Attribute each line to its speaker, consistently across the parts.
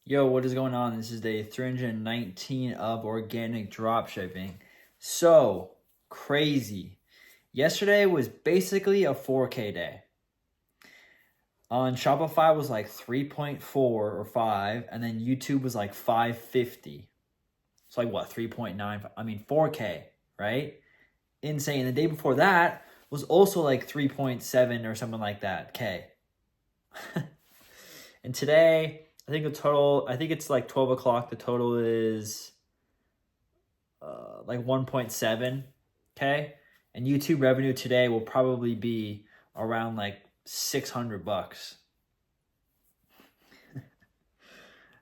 Speaker 1: Yo, what is going on? This is day 319 of Organic Dropshipping. So crazy. Yesterday was basically a 4K day. On Shopify was like 3.4 or 5, and then YouTube was like 550. It's like what, 3.9? I mean, 4K, right? Insane. The day before that was also like 3.7 or something like that, K. And today, I think it's like 12 o'clock. The total is like 1.7K. And YouTube revenue today will probably be around like $600.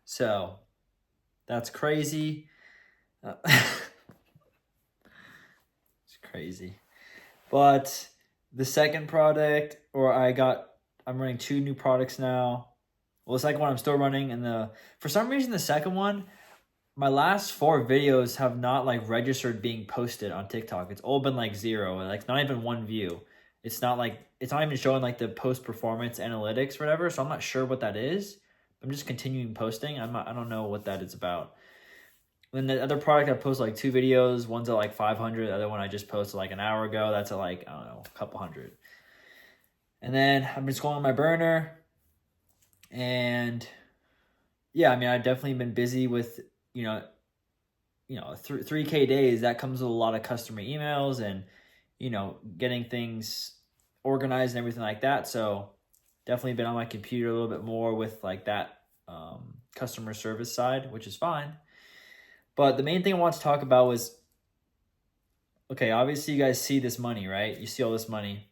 Speaker 1: So that's crazy. It's crazy. But the second product, I'm running two new products now. Well, the second one I'm still running, and for some reason the second one, my last 4 videos have not like registered being posted on TikTok. It's all been like 0, like not even 1 view. It's not even showing like the post performance analytics or whatever. So I'm not sure what that is. I'm just continuing posting. I don't know what that is about. And the other product, I posted like 2 videos. One's at like 500. The other one I just posted like an hour ago. That's at like, I don't know, a couple hundred. And then I'm just going on my burner. And yeah, I mean, I've definitely been busy with, 3K days. That comes with a lot of customer emails and, getting things organized and everything like that. So definitely been on my computer a little bit more with like that customer service side, which is fine. But the main thing I want to talk about was, okay, obviously you guys see this money, right? You see all this money.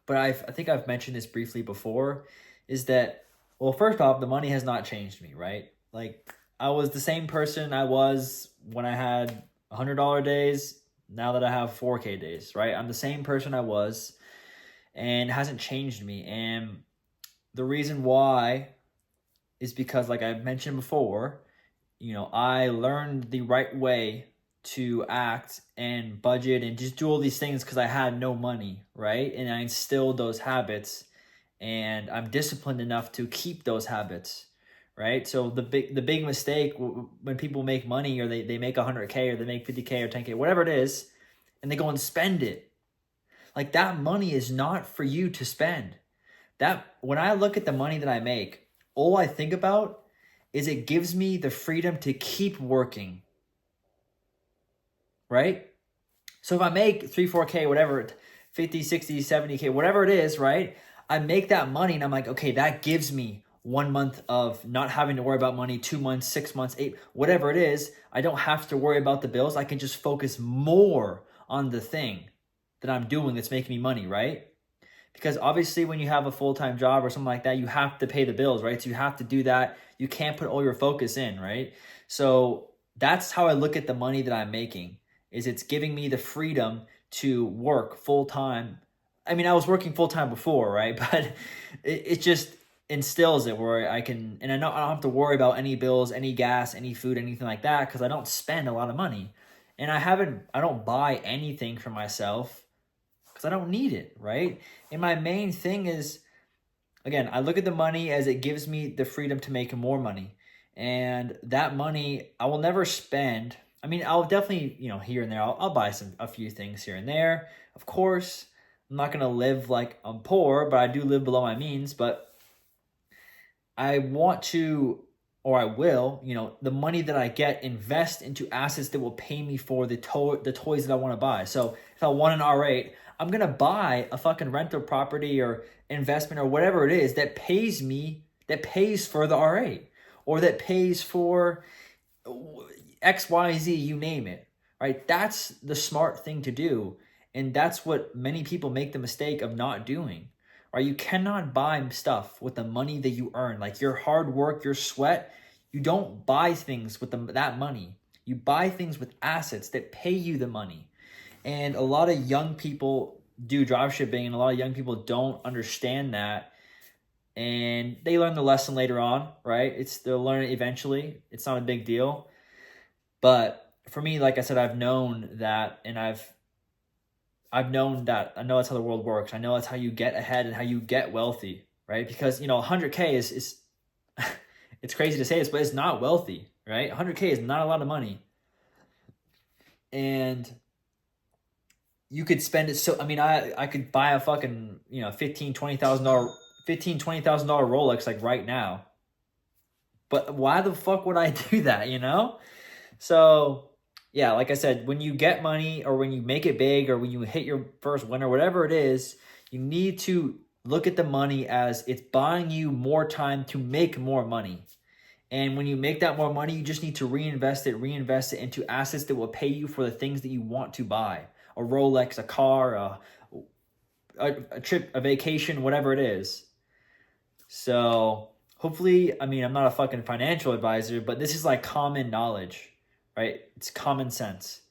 Speaker 1: But I think I've mentioned this briefly before, is that, well, first off, the money has not changed me, right? Like, I was the same person I was when I had $100 days, now that I have 4K days, right? I'm the same person I was, and it hasn't changed me. And the reason why is because, like I mentioned before, I learned the right way to act and budget and just do all these things because I had no money, right? And I instilled those habits, and I'm disciplined enough to keep those habits, right? So the big mistake when people make money, or they make 100K or they make 50K or 10K, whatever it is, and they go and spend it. Like, that money is not for you to spend. When I look at the money that I make, all I think about is it gives me the freedom to keep working, right? So if I make 3, 4K, whatever, 50, 60, 70K, whatever it is, right? I make that money and I'm like, okay, that gives me 1 month of not having to worry about money, 2 months, 6 months, 8, whatever it is. I don't have to worry about the bills. I can just focus more on the thing that I'm doing that's making me money, right? Because obviously when you have a full-time job or something like that, you have to pay the bills, right? So you have to do that. You can't put all your focus in, right? So that's how I look at the money that I'm making, is it's giving me the freedom to work full-time. I mean, I was working full-time before, right? But it just instills it where I can, and I don't have to worry about any bills, any gas, any food, anything like that, because I don't spend a lot of money. And I don't buy anything for myself because I don't need it, right? And my main thing is, again, I look at the money as it gives me the freedom to make more money. And that money, I will never spend. I mean, I'll definitely, here and there, I'll buy a few things here and there. Of course, I'm not going to live like I'm poor, but I do live below my means. But I want to, or I will, the money that I get, invest into assets that will pay me for the toys that I want to buy. So if I want an R8, I'm going to buy a fucking rental property or investment or whatever it is that pays for the R8, or that pays for XYZ, you name it, right? That's the smart thing to do. And that's what many people make the mistake of not doing, right? You cannot buy stuff with the money that you earn, like your hard work, your sweat. You don't buy things with that money. You buy things with assets that pay you the money. And a lot of young people do dropshipping, and a lot of young people don't understand that. And they learn the lesson later on, right? They'll learn it eventually. It's not a big deal. But for me, like I said, I've known that, and I've known that. I know that's how the world works. I know that's how you get ahead and how you get wealthy, right? Because 100K is It's crazy to say this, but it's not wealthy, right? 100K is not a lot of money. And you could spend it so, I mean, I could buy a fucking, you know, $20,000 Rolex like right now. But why the fuck would I do that, you know? So, yeah, like I said, when you get money or when you make it big or when you hit your first win or whatever it is, you need to look at the money as it's buying you more time to make more money. And when you make that more money, you just need to reinvest it into assets that will pay you for the things that you want to buy. A Rolex, a car, a trip, a vacation, whatever it is. So hopefully, I mean, I'm not a fucking financial advisor, but this is like common knowledge, right? It's common sense.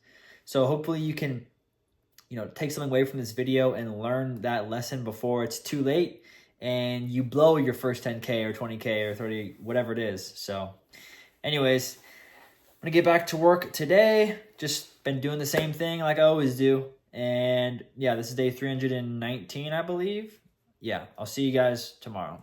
Speaker 1: So hopefully you can, you know, take something away from this video and learn that lesson before it's too late and you blow your first 10K or 20K or 30, whatever it is. So anyways, I'm gonna get back to work today. Just been doing the same thing like I always do. And yeah, this is day 319, I believe. Yeah, I'll see you guys tomorrow.